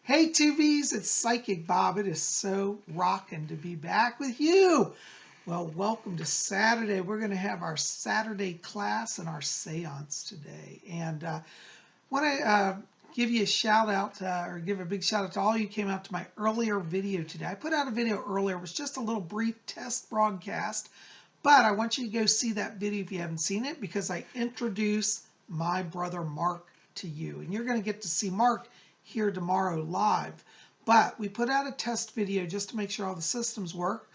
Hey, Tubies, it's Psychic Bob. It is so rocking to be back with you. Well, welcome to Saturday. We're going to have our Saturday class and our seance today. And want to give you a shout out, or give a big shout out to all you who came out to my earlier video today. I put out a video earlier. It was just a little brief test broadcast, but I want you to go see that video if you haven't seen it, because I introduce my brother Mark to you. And you're going to get to see Mark here tomorrow live. But we put out a test video just to make sure all the systems work,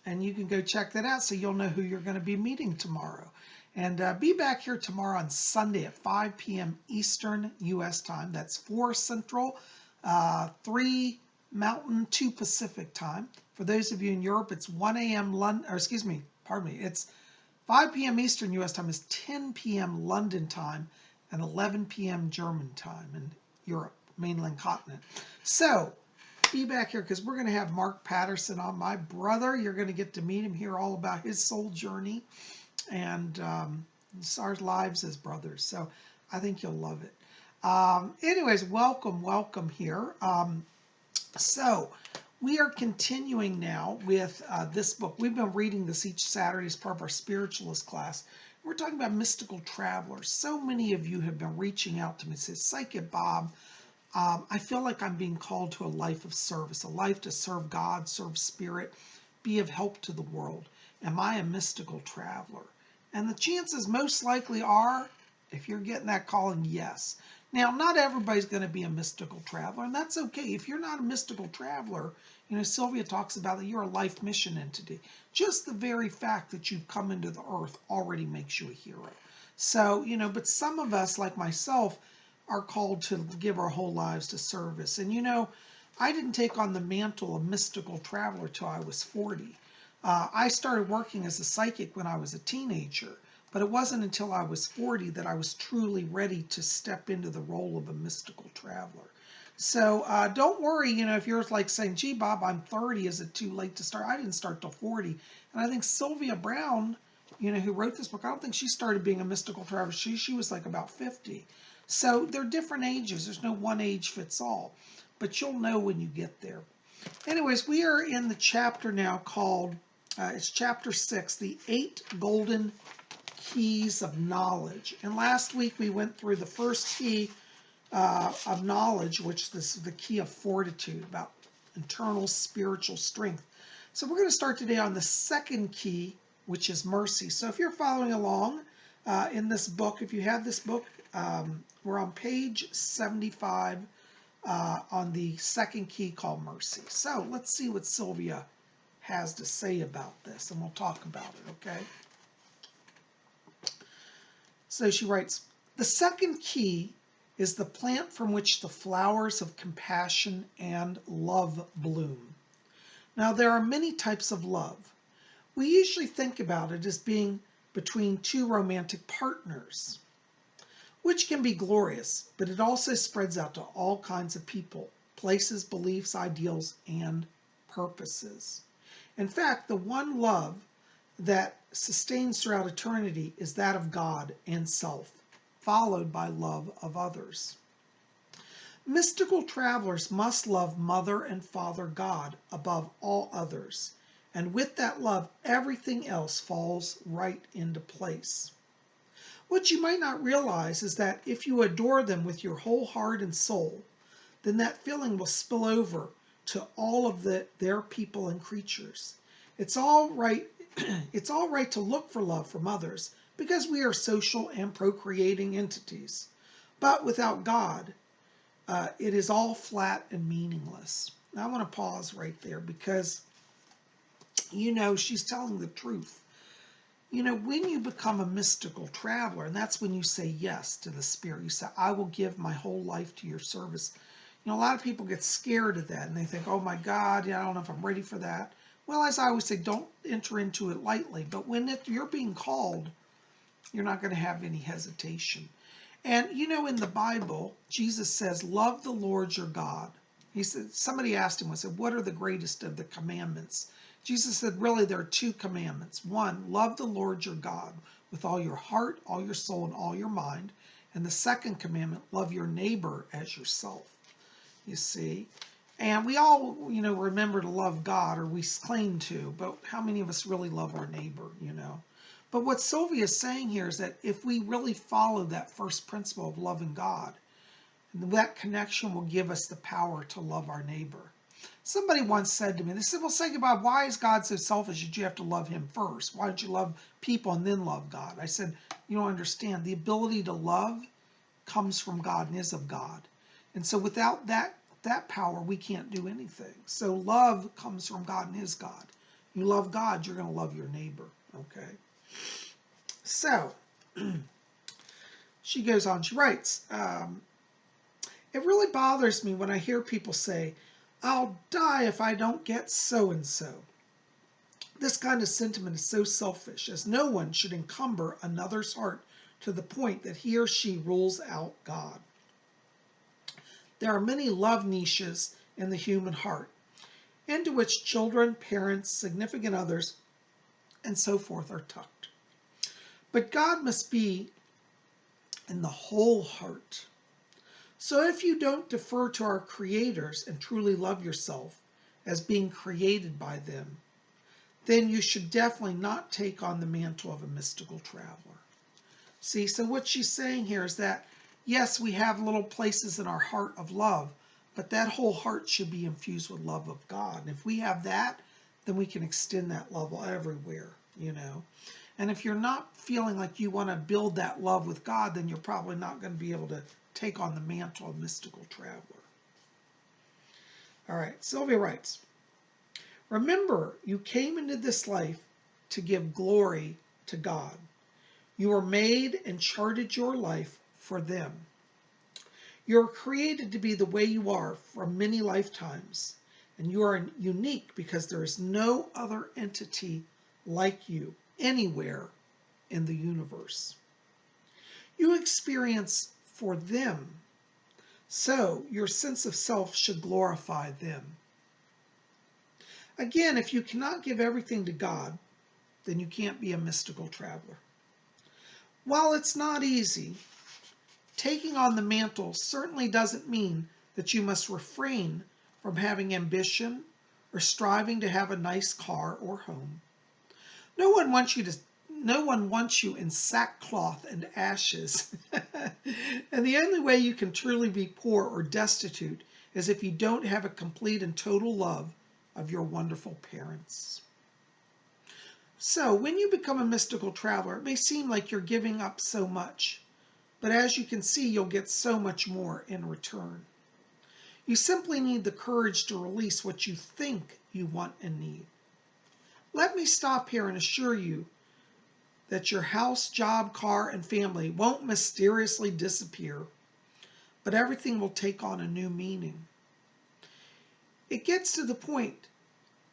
and you can go check that out so you'll know who you're going to be meeting tomorrow. And be back here tomorrow on Sunday at 5 p.m. Eastern U.S. time. That's 4 Central, 3 Mountain, 2 Pacific time. For those of you in Europe, it's 1 a.m. London, or excuse me, pardon me, it's 5 p.m. Eastern U.S. time is 10 p.m. London time and 11 p.m. German time in Europe, mainland continent. So be back here because we're going to have Mark Patterson on, my brother. You're going to get to meet him, hear all about his soul journey and our lives as brothers. So I think you'll love it. Anyways, welcome here. So we are continuing now with this book. We've been reading this each Saturday as part of our Spiritualist class. We're talking about mystical travelers. So many of you have been reaching out to me and say, Psychic Bob, I feel like I'm being called to a life of service, a life to serve God, serve spirit, be of help to the world. Am I a mystical traveler? And the chances most likely are, if you're getting that calling, yes. Now, not everybody's going to be a mystical traveler, and that's okay. If you're not a mystical traveler, you know, Sylvia talks about that you're a life mission entity. Just the very fact that you've come into the earth already makes you a hero. So, you know, but some of us, like myself, are called to give our whole lives to service. And, you know, I didn't take on the mantle of mystical traveler till I was 40. I started working as a psychic when I was a teenager, but it wasn't until I was 40 that I was truly ready to step into the role of a mystical traveler. So don't worry, you know, if you're like saying, gee, Bob, I'm 30, is it too late to start? I didn't start till 40. And I think Sylvia Browne, you know, who wrote this book, I don't think she started being a mystical traveler. She was like about 50. So they're different ages. There's no one age fits all, but you'll know when you get there. Anyways, we are in the chapter now called, it's chapter 6, the 8 Golden Keys of Knowledge. And last week we went through the first key of knowledge, which is the key of fortitude, about internal spiritual strength. So we're going to start today on the second key, which is mercy. So if you're following along in this book, if you have this book, we're on page 75 on the second key called mercy. So let's see what Sylvia has to say about this, and we'll talk about it, okay? So she writes, the second key is the plant from which the flowers of compassion and love bloom. Now, there are many types of love. We usually think about it as being between two romantic partners, which can be glorious, but it also spreads out to all kinds of people, places, beliefs, ideals, and purposes. In fact, the one love that sustains throughout eternity is that of God and self, followed by love of others. Mystical travelers must love Mother and Father God above all others, and with that love, everything else falls right into place. What you might not realize is that if you adore them with your whole heart and soul, then that feeling will spill over to all of their people and creatures. It's all right to look for love from others because we are social and procreating entities. But without God, it is all flat and meaningless. Now I want to pause right there because, you know, she's telling the truth. You know, when you become a mystical traveler, and that's when you say yes to the spirit, you say, I will give my whole life to your service. You know, a lot of people get scared of that and they think, oh my God, I don't know if I'm ready for that. Well, as I always say, don't enter into it lightly. But when you're being called, you're not going to have any hesitation. And, you know, in the Bible, Jesus says, love the Lord your God. He said, somebody asked him, what are the greatest of the commandments? Jesus said, really, there are 2 commandments. 1, love the Lord your God with all your heart, all your soul, and all your mind. And the second commandment, love your neighbor as yourself. you see. And we all, remember to love God, or we claim to, but how many of us really love our neighbor, But what Sylvia is saying here is that if we really follow that first principle of loving God, that connection will give us the power to love our neighbor. Somebody once said to me, they said, well, Psychic-Bob, why is God so selfish that you have to love him first? Why don't you love people and then love God? I said, you don't understand. The ability to love comes from God and is of God. And so without that power, we can't do anything. So love comes from God and is God. You love God, you're going to love your neighbor. Okay. So she goes on, she writes, it really bothers me when I hear people say, I'll die if I don't get so-and-so. This kind of sentiment is so selfish, as no one should encumber another's heart to the point that he or she rules out God. There are many love niches in the human heart, into which children, parents, significant others, and so forth are tucked. But God must be in the whole heart. So if you don't defer to our creators and truly love yourself as being created by them, then you should definitely not take on the mantle of a mystical traveler. See, so what she's saying here is that, yes, we have little places in our heart of love, but that whole heart should be infused with love of God. And if we have that, then we can extend that love everywhere, And if you're not feeling like you want to build that love with God, then you're probably not going to be able to take on the mantle of mystical traveler. All right, Sylvia writes, remember, you came into this life to give glory to God. You were made and charted your life for them. You are created to be the way you are from many lifetimes, and you are unique because there is no other entity like you anywhere in the universe. You experience for them, so your sense of self should glorify them. Again, if you cannot give everything to God, then you can't be a mystical traveler. While it's not easy, taking on the mantle certainly doesn't mean that you must refrain from having ambition or striving to have a nice car or home. No one wants you in sackcloth and ashes. And the only way you can truly be poor or destitute is if you don't have a complete and total love of your wonderful parents. So when you become a mystical traveler, it may seem like you're giving up so much, but as you can see, you'll get so much more in return. You simply need the courage to release what you think you want and need. Let me stop here and assure you that your house, job, car, and family won't mysteriously disappear, but everything will take on a new meaning. It gets to the point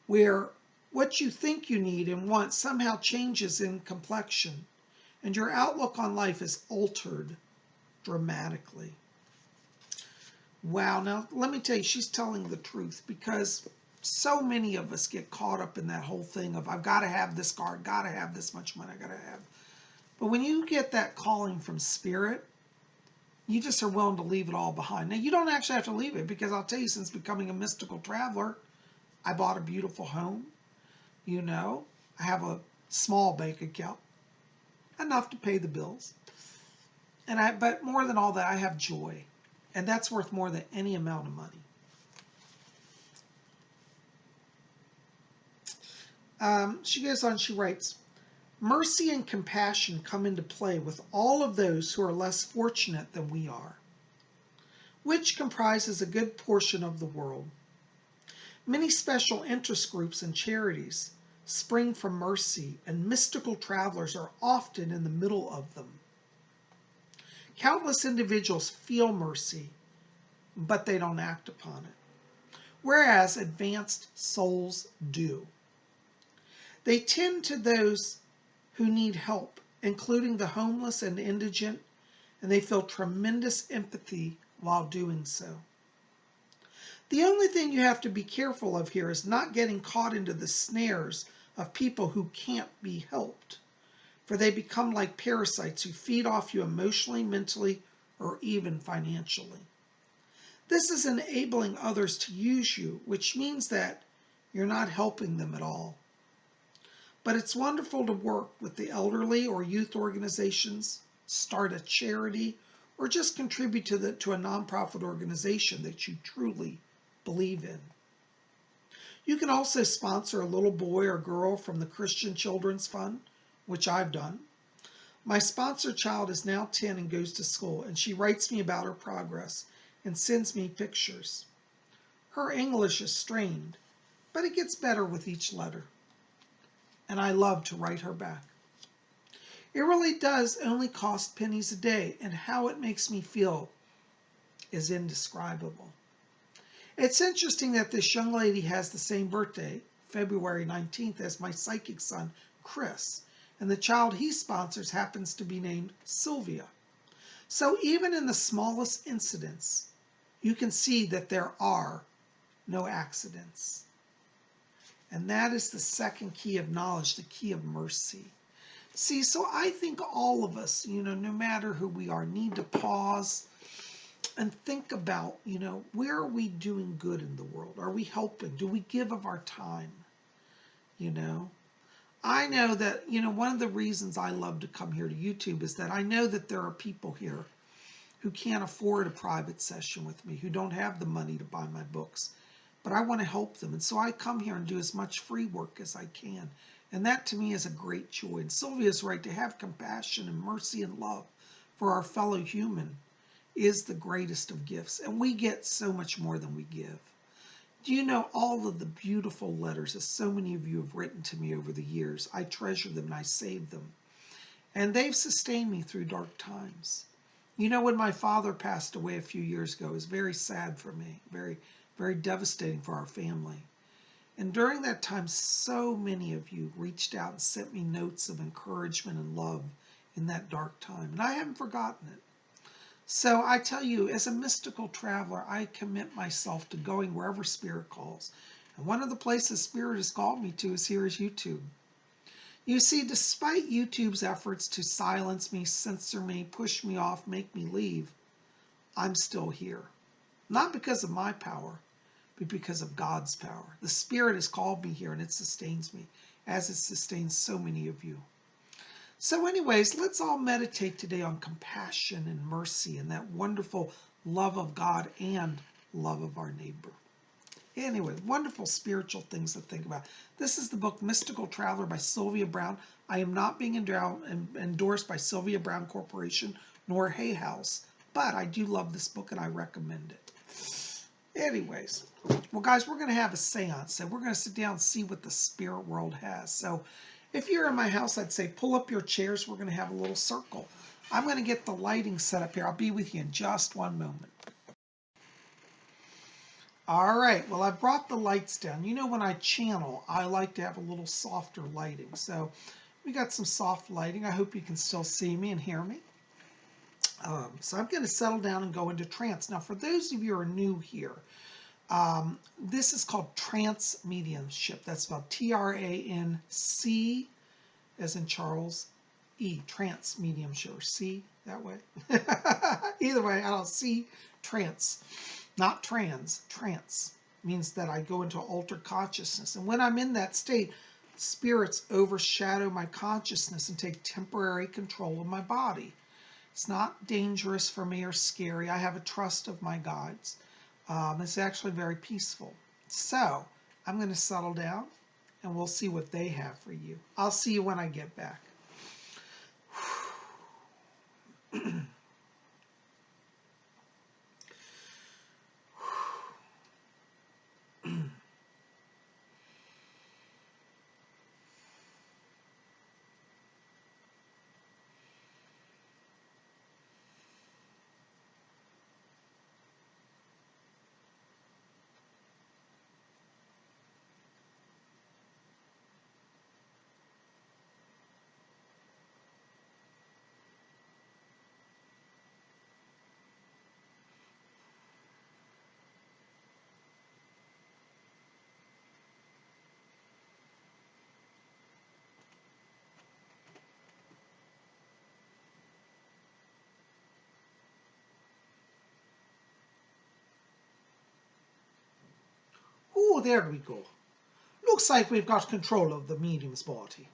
where what you think you need and want somehow changes in complexion, and your outlook on life is altered dramatically. Wow, now let me tell you, she's telling the truth, because so many of us get caught up in that whole thing of, I've got to have this car, got to have this much money, I got to have. But when you get that calling from Spirit, you just are willing to leave it all behind. Now, you don't actually have to leave it, because I'll tell you, since becoming a mystical traveler, I bought a beautiful home. I have a small bank account, enough to pay the bills. But more than all that, I have joy. And that's worth more than any amount of money. She goes on, she writes, mercy and compassion come into play with all of those who are less fortunate than we are, which comprises a good portion of the world. Many special interest groups and charities spring from mercy, and mystical travelers are often in the middle of them. Countless individuals feel mercy, but they don't act upon it, whereas advanced souls do. They tend to those who need help, including the homeless and indigent, and they feel tremendous empathy while doing so. The only thing you have to be careful of here is not getting caught into the snares of people who can't be helped, for they become like parasites who feed off you emotionally, mentally, or even financially. This is enabling others to use you, which means that you're not helping them at all. But it's wonderful to work with the elderly or youth organizations, start a charity, or just contribute to a nonprofit organization that you truly believe in. You can also sponsor a little boy or girl from the Christian Children's Fund, which I've done. My sponsored child is now 10 and goes to school, and she writes me about her progress and sends me pictures. Her English is strained, but it gets better with each letter, and I love to write her back. It really does only cost pennies a day, and how it makes me feel is indescribable. It's interesting that this young lady has the same birthday, February 19th, as my psychic son, Chris, and the child he sponsors happens to be named Sylvia. So even in the smallest incidents, you can see that there are no accidents. And that is the second key of knowledge, the key of mercy. See, so I think all of us, no matter who we are, need to pause and think about, where are we doing good in the world? Are we helping? Do we give of our time? I know that, one of the reasons I love to come here to YouTube is that I know that there are people here who can't afford a private session with me, who don't have the money to buy my books, but I want to help them. And so I come here and do as much free work as I can. And that to me is a great joy. And Sylvia's right, to have compassion and mercy and love for our fellow human is the greatest of gifts. And we get so much more than we give. Do you know all of the beautiful letters that so many of you have written to me over the years? I treasure them and I save them. And they've sustained me through dark times. When my father passed away a few years ago, it was very sad for me, very, very devastating for our family. And during that time, so many of you reached out and sent me notes of encouragement and love in that dark time. And I haven't forgotten it. So I tell you, as a mystical traveler, I commit myself to going wherever Spirit calls. And one of the places Spirit has called me to is here is YouTube. You see, despite YouTube's efforts to silence me, censor me, push me off, make me leave, I'm still here. Not because of my power, but because of God's power. The Spirit has called me here and it sustains me, as it sustains so many of you. So anyways, let's all meditate today on compassion and mercy and that wonderful love of God and love of our neighbor. Anyway, wonderful spiritual things to think about. This is the book Mystical Traveler by Sylvia Browne. I am not being endorsed by Sylvia Browne Corporation nor Hay House, but I do love this book and I recommend it. Anyways, well guys, we're going to have a seance. So we're going to sit down and see what the spirit world has. So if you're in my house, I'd say pull up your chairs. We're going to have a little circle. I'm going to get the lighting set up here. I'll be with you in just one moment. All right, well, I brought the lights down. When I channel, I like to have a little softer lighting. So we got some soft lighting. I hope you can still see me and hear me. So I'm going to settle down and go into trance. Now, for those of you who are new here, this is called trance mediumship. That's spelled T-R-A-N-C, as in Charles, E, trance mediumship, or C, that way. Either way, I don't see trance, not trans, trance means that I go into altered consciousness. And when I'm in that state, spirits overshadow my consciousness and take temporary control of my body. It's not dangerous for me or scary. I have a trust of my guides. It's actually very peaceful. So I'm going to settle down and we'll see what they have for you. I'll see you when I get back. Oh, there we go. Looks like we've got control of the medium's body.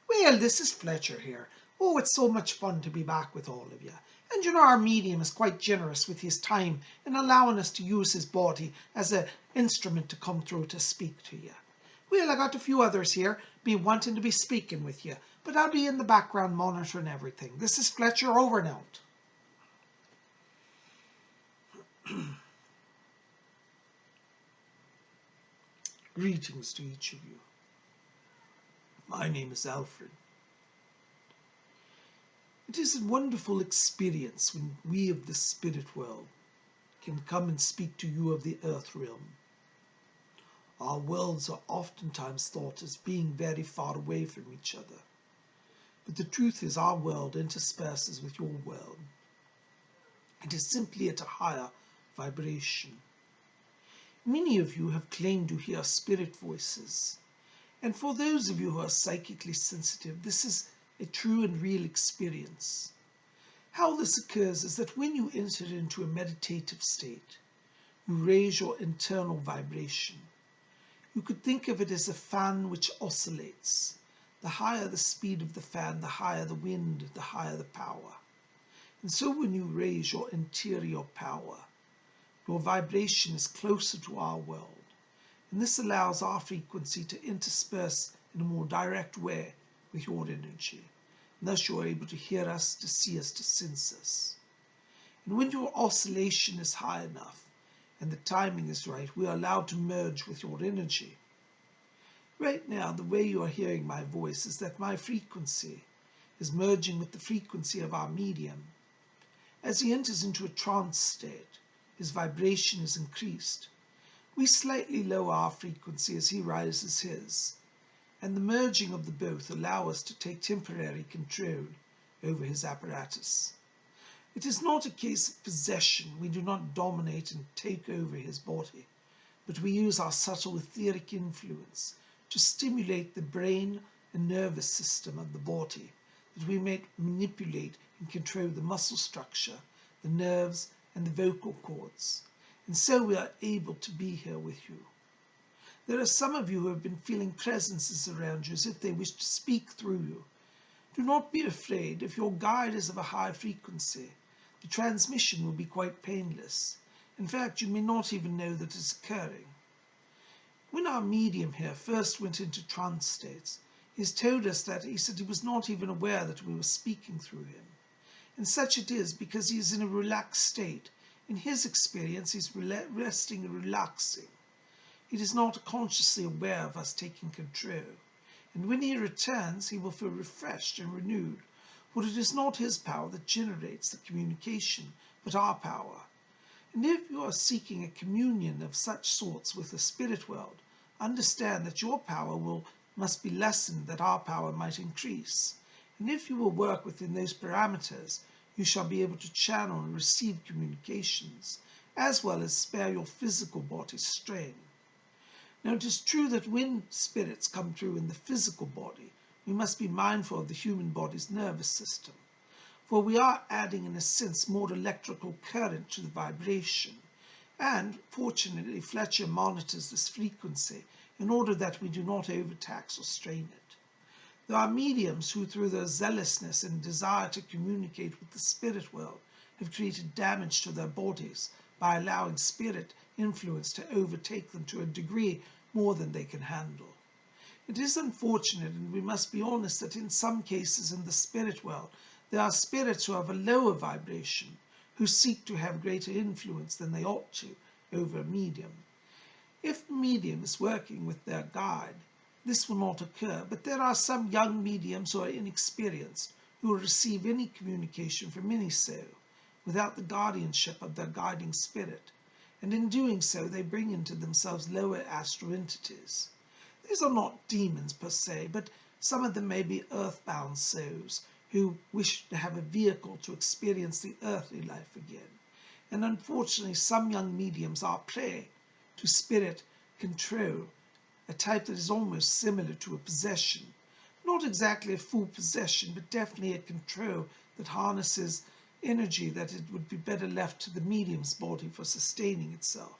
Well, this is Fletcher here. Oh, it's so much fun to be back with all of you. And you know, our medium is quite generous with his time in allowing us to use his body as an instrument to come through to speak to you. Well, I got a few others here wanting to be speaking with you, but I'll be in the background monitoring everything. This is Fletcher, over and out. Greetings to each of you. My name is Alfred. It is a wonderful experience when we of the spirit world can come and speak to you of the earth realm. Our worlds are oftentimes thought as being very far away from each other, but the truth is our world intersperses with your world. It is simply at a higher vibration. Many of you have claimed to hear spirit voices, and for those of you who are psychically sensitive, this is a true and real experience. How this occurs is that when you enter into a meditative state, you raise your internal vibration. You could think of it as a fan which oscillates. The higher the speed of the fan, the higher the wind, the higher the power. And so when you raise your interior power, your vibration is closer to our world. And this allows our frequency to intersperse in a more direct way with your energy. And thus you're able to hear us, to see us, to sense us. And when your oscillation is high enough and the timing is right, we are allowed to merge with your energy. Right now, the way you are hearing my voice is that my frequency is merging with the frequency of our medium. As he enters into a trance state, his vibration is increased. We slightly lower our frequency as he rises his, and the merging of the both allow us to take temporary control over his apparatus. It is not a case of possession. We do not dominate and take over his body, but we use our subtle etheric influence to stimulate the brain and nervous system of the body, that we may manipulate and control the muscle structure, the nerves, and the vocal cords. And so we are able to be here with you. There are some of you who have been feeling presences around you as if they wish to speak through you. Do not be afraid. If your guide is of a high frequency, the transmission will be quite painless. In fact, you may not even know that it's occurring. When our medium here first went into trance states, he's told us that he said he was not even aware that we were speaking through him. And such it is because he is in a relaxed state. In his experience, he's resting and relaxing. He is not consciously aware of us taking control. And when he returns, he will feel refreshed and renewed, for it is not his power that generates the communication, but our power. And if you are seeking a communion of such sorts with the spirit world, understand that your power must be lessened that our power might increase. And if you will work within those parameters, you shall be able to channel and receive communications, as well as spare your physical body strain. Now, it is true that when spirits come through in the physical body, we must be mindful of the human body's nervous system, for we are adding, in a sense, more electrical current to the vibration. And, fortunately, Fletcher monitors this frequency in order that we do not overtax or strain it. There are mediums who, through their zealousness and desire to communicate with the spirit world, have created damage to their bodies by allowing spirit influence to overtake them to a degree more than they can handle. It is unfortunate, and we must be honest, that in some cases in the spirit world, there are spirits who have a lower vibration, who seek to have greater influence than they ought to over a medium. If the medium is working with their guide, this will not occur, but there are some young mediums who are inexperienced who will receive any communication from any soul without the guardianship of their guiding spirit, and in doing so they bring into themselves lower astral entities. These are not demons per se, but some of them may be earthbound souls who wish to have a vehicle to experience the earthly life again. And unfortunately, some young mediums are prey to spirit control, a type that is almost similar to a possession. Not exactly a full possession, but definitely a control that harnesses energy that it would be better left to the medium's body for sustaining itself.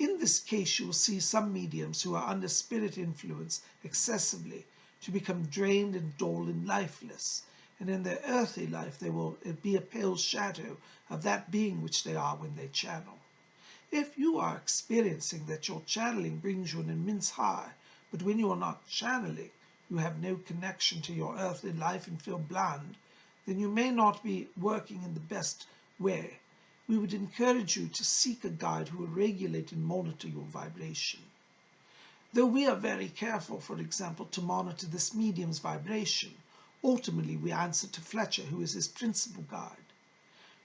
In this case, you will see some mediums who are under spirit influence excessively to become drained and dull and lifeless, and in their earthly life they will be a pale shadow of that being which they are when they channel. If you are experiencing that your channeling brings you an immense high, but when you are not channeling, you have no connection to your earthly life and feel bland, then you may not be working in the best way. We would encourage you to seek a guide who will regulate and monitor your vibration. Though we are very careful, for example, to monitor this medium's vibration, ultimately we answer to Fletcher, who is his principal guide.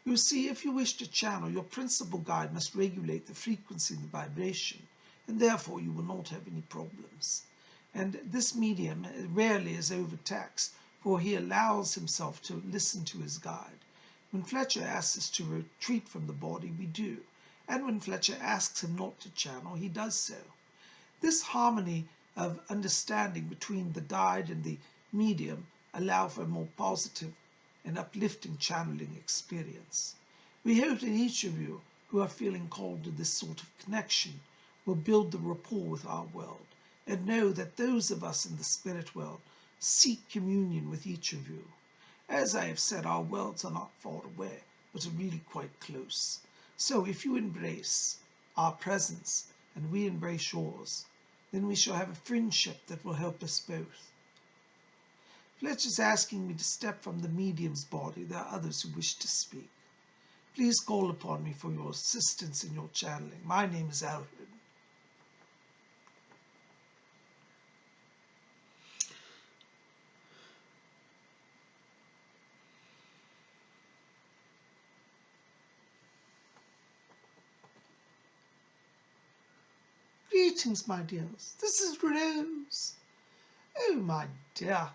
You see, if you wish to channel, your principal guide must regulate the frequency and the vibration, and therefore you will not have any problems. And this medium rarely is overtaxed, for he allows himself to listen to his guide. When Fletcher asks us to retreat from the body, we do, and when Fletcher asks him not to channel, he does so. This harmony of understanding between the guide and the medium allow for a more positive and uplifting channeling experience. We hope that each of you who are feeling called to this sort of connection will build the rapport with our world and know that those of us in the spirit world seek communion with each of you. As I have said, our worlds are not far away, but are really quite close. So if you embrace our presence and we embrace yours, then we shall have a friendship that will help us both. Fletcher's asking me to step from the medium's body. There are others who wish to speak. Please call upon me for your assistance in your channeling. My name is Alfred. Greetings, my dears. This is Rose. Oh, my dear.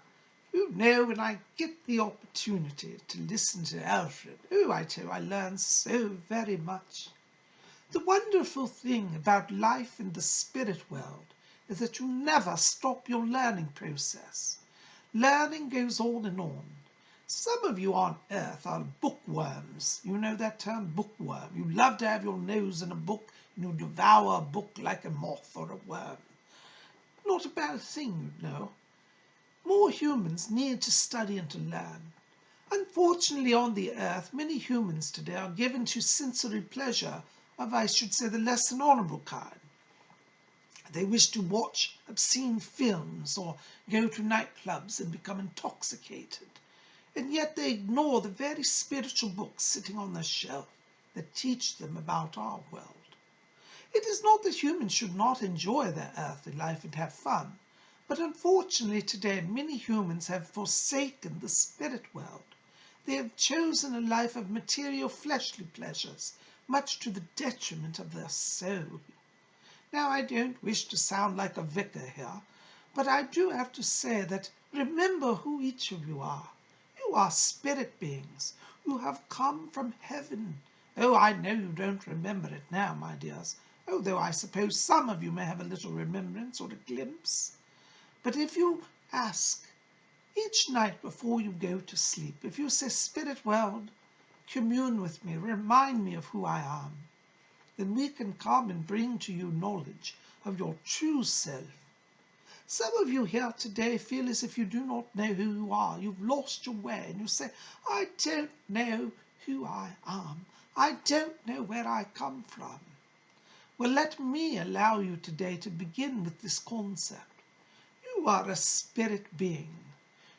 You know, when I get the opportunity to listen to Alfred, I tell you, I learn so very much. The wonderful thing about life in the spirit world is that you never stop your learning process. Learning goes on and on. Some of you on earth are bookworms. You know that term, bookworm. You love to have your nose in a book and you devour a book like a moth or a worm. Not a bad thing, you know. More humans need to study and to learn. Unfortunately, on the earth, many humans today are given to sensory pleasure of, I should say, the less than honourable kind. They wish to watch obscene films or go to nightclubs and become intoxicated. And yet they ignore the very spiritual books sitting on the shelf that teach them about our world. It is not that humans should not enjoy their earthly life and have fun, but unfortunately today many humans have forsaken the spirit world. They have chosen a life of material fleshly pleasures, much to the detriment of their soul. Now, I don't wish to sound like a vicar here, but I do have to say that remember who each of you are. You are spirit beings who have come from heaven. Oh, I know you don't remember it now, my dears, although I suppose some of you may have a little remembrance or a glimpse. But if you ask each night before you go to sleep, if you say, Spirit world, commune with me, remind me of who I am, then we can come and bring to you knowledge of your true self. Some of you here today feel as if you do not know who you are. You've lost your way and you say, I don't know who I am. I don't know where I come from. Well, let me allow you today to begin with this concept. You are a spirit being.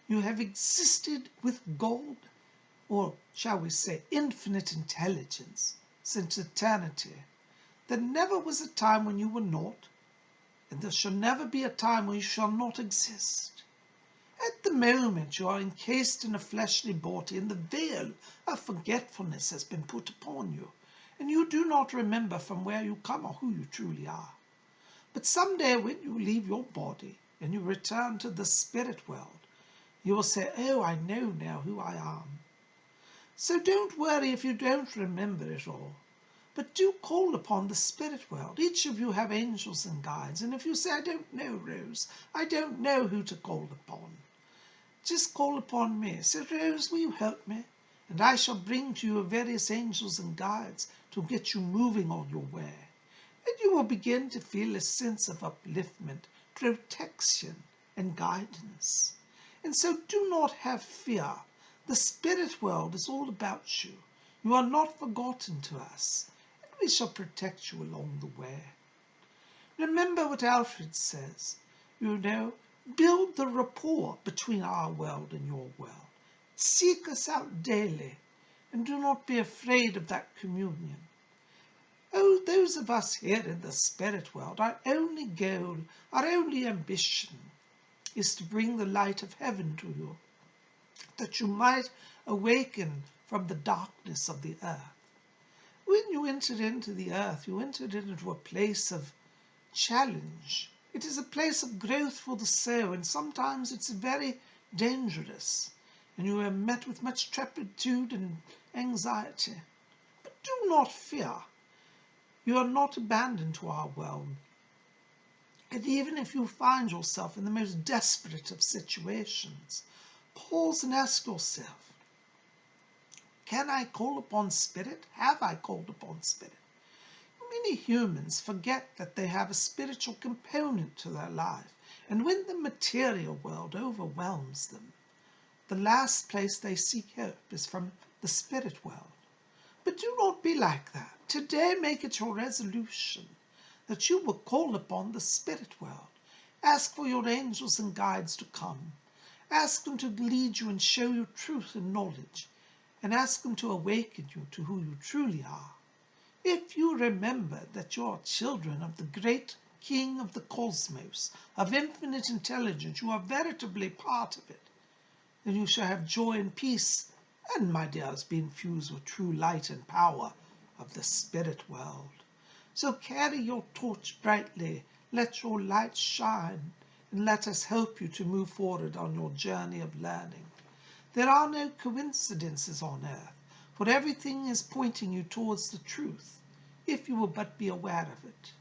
You have existed with God, or shall we say infinite intelligence, since eternity. There never was a time when you were not, and there shall never be a time when you shall not exist. At the moment you are encased in a fleshly body, and the veil of forgetfulness has been put upon you, and you do not remember from where you come or who you truly are. But someday when you leave your body and you return to the spirit world, you will say, oh, I know now who I am. So don't worry if you don't remember it all. But do call upon the spirit world. Each of you have angels and guides. And if you say, I don't know, Rose, I don't know who to call upon, just call upon me. Say, Rose, will you help me? And I shall bring to you various angels and guides to get you moving on your way. and you will begin to feel a sense of upliftment, protection, and guidance. And so do not have fear. The spirit world is all about you. You are not forgotten to us, and we shall protect you along the way. Remember what Alfred says, build the rapport between our world and your world. Seek us out daily, and do not be afraid of that communion. Oh, those of us here in the spirit world, our only goal, our only ambition is to bring the light of heaven to you, that you might awaken from the darkness of the earth. When you entered into the earth, you entered into a place of challenge. It is a place of growth for the soul, and sometimes it's very dangerous, and you are met with much trepidation and anxiety. But do not fear. You are not abandoned to our world. And even if you find yourself in the most desperate of situations, pause and ask yourself, can I call upon spirit? Have I called upon spirit? Many humans forget that they have a spiritual component to their life, and when the material world overwhelms them, the last place they seek hope is from the spirit world. But do not be like that. Today make it your resolution that you will call upon the spirit world. Ask for your angels and guides to come. Ask them to lead you and show you truth and knowledge, and ask them to awaken you to who you truly are. If you remember that you are children of the great King of the cosmos, of infinite intelligence, you are veritably part of it, then you shall have joy and peace, and, my dears, be infused with true light and power of the spirit world. So carry your torch brightly, let your light shine, and let us help you to move forward on your journey of learning. There are no coincidences on earth, for everything is pointing you towards the truth, if you will but be aware of it.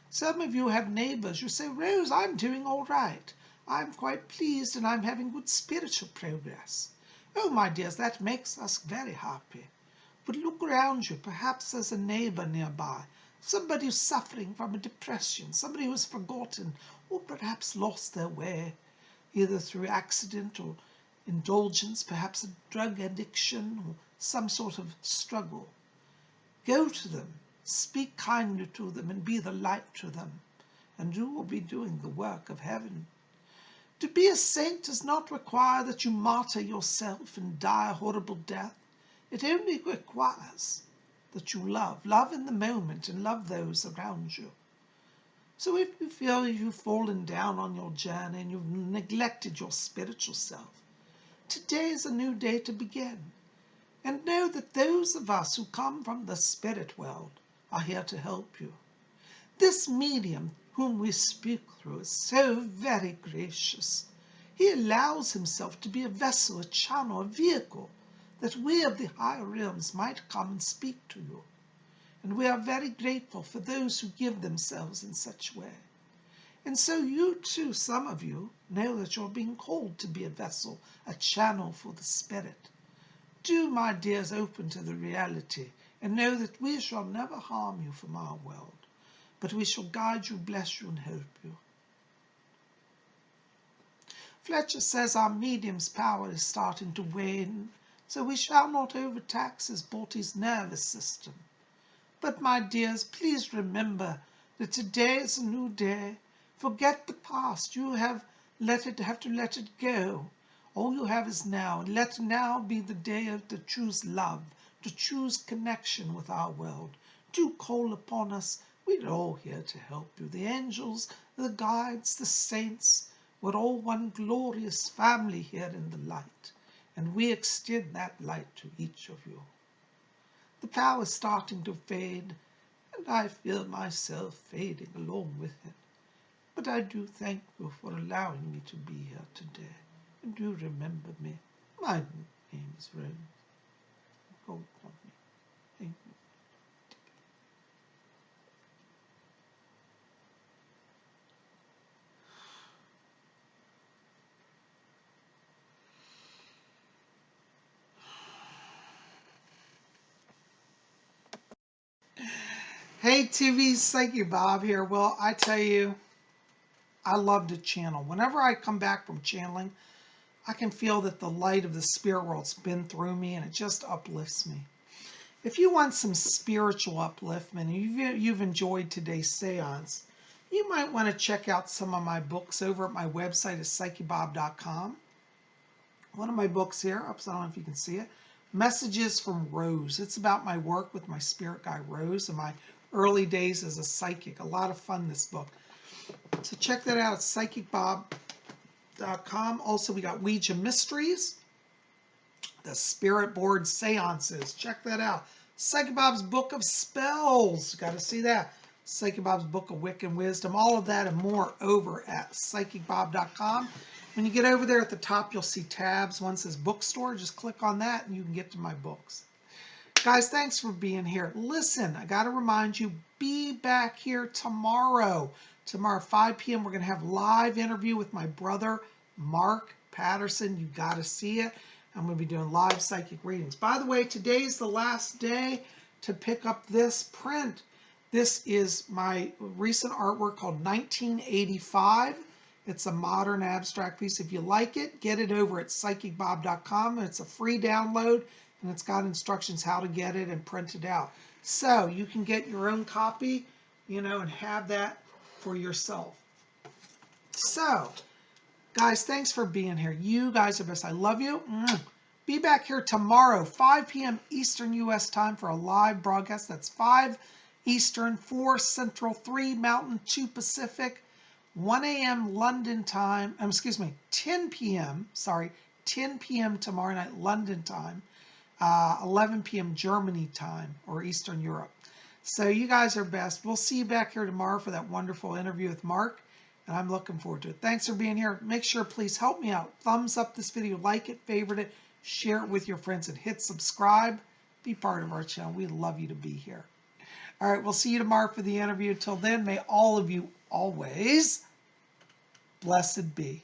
Some of you have neighbors. You say, Rose, I'm doing all right. I'm quite pleased and I'm having good spiritual progress. Oh, my dears, that makes us very happy. But look around you. Perhaps there's a neighbor nearby, somebody who's suffering from a depression, somebody who's forgotten or perhaps lost their way, either through accident or indulgence, perhaps a drug addiction or some sort of struggle. Go to them, speak kindly to them, and be the light to them, and you will be doing the work of heaven. To be a saint does not require that you martyr yourself and die a horrible death. It only requires that you love in the moment and love those around you. So if you feel you've fallen down on your journey and you've neglected your spiritual self, today is a new day to begin. And know that those of us who come from the spirit world are here to help you. This medium whom we speak through is so very gracious. He allows himself to be a vessel, a channel, a vehicle, that we of the higher realms might come and speak to you. And we are very grateful for those who give themselves in such way. And so you too, some of you, know that you're being called to be a vessel, a channel for the spirit. Do, my dears, open to the reality and know that we shall never harm you from our world, but we shall guide you, bless you, and help you. Fletcher says our medium's power is starting to wane, so we shall not overtax his body's nervous system. But, my dears, please remember that today is a new day. Forget the past. You have to let it go. All you have is now. Let now be the day to choose love, to choose connection with our world. Do call upon us. We're all here to help you. The angels, the guides, the saints, we're all one glorious family here in the light, and we extend that light to each of you. The power is starting to fade, and I feel myself fading along with it. But I do thank you for allowing me to be here today. And do remember me. My name is Rose. Call upon me. Thank you. Hey TV, Psychic Bob here. Well, I tell you, I love to channel. Whenever I come back from channeling, I can feel that the light of the spirit world's been through me and it just uplifts me. If you want some spiritual upliftment and you've enjoyed today's seance, you might want to check out some of my books over at my website at PsychicBob.com. One of my books here, I don't know if you can see it, Messages from Rose. It's about my work with my spirit guide Rose and my early days as a psychic. A lot of fun, this book. So check that out at PsychicBob.com. Also, we got Ouija Mysteries, the Spirit Board Seances. Check that out. Psychic Bob's Book of Spells. Got to see that. Psychic Bob's Book of Wiccan Wisdom. All of that and more over at PsychicBob.com. When you get over there at the top, you'll see tabs. One says bookstore. Just click on that and you can get to my books. Guys, thanks for being here. Listen, I got to remind you, be back here tomorrow. Tomorrow, 5 p.m., we're going to have a live interview with my brother, Mark Patterson. You got to see it. I'm going to be doing live psychic readings. By the way, today's the last day to pick up this print. This is my recent artwork called 1985. It's a modern abstract piece. If you like it, get it over at PsychicBob.com. It's a free download, and it's got instructions how to get it and print it out. So you can get your own copy, and have that for yourself. So, guys, thanks for being here. You guys are best. I love you. Be back here tomorrow, 5 p.m. Eastern U.S. time for a live broadcast. That's 5 Eastern, 4 Central, 3 Mountain, 2 Pacific, 1 a.m. London time, 10 p.m., 10 p.m. tomorrow night London time, 11 p.m. Germany time or Eastern Europe. So you guys are best. We'll see you back here tomorrow for that wonderful interview with Mark, and I'm looking forward to it. Thanks for being here. Make sure, please help me out. Thumbs up this video, like it, favorite it, share it with your friends, and hit subscribe. Be part of our channel. We'd love you to be here. All right, we'll see you tomorrow for the interview. Till then, may all of you always blessed be.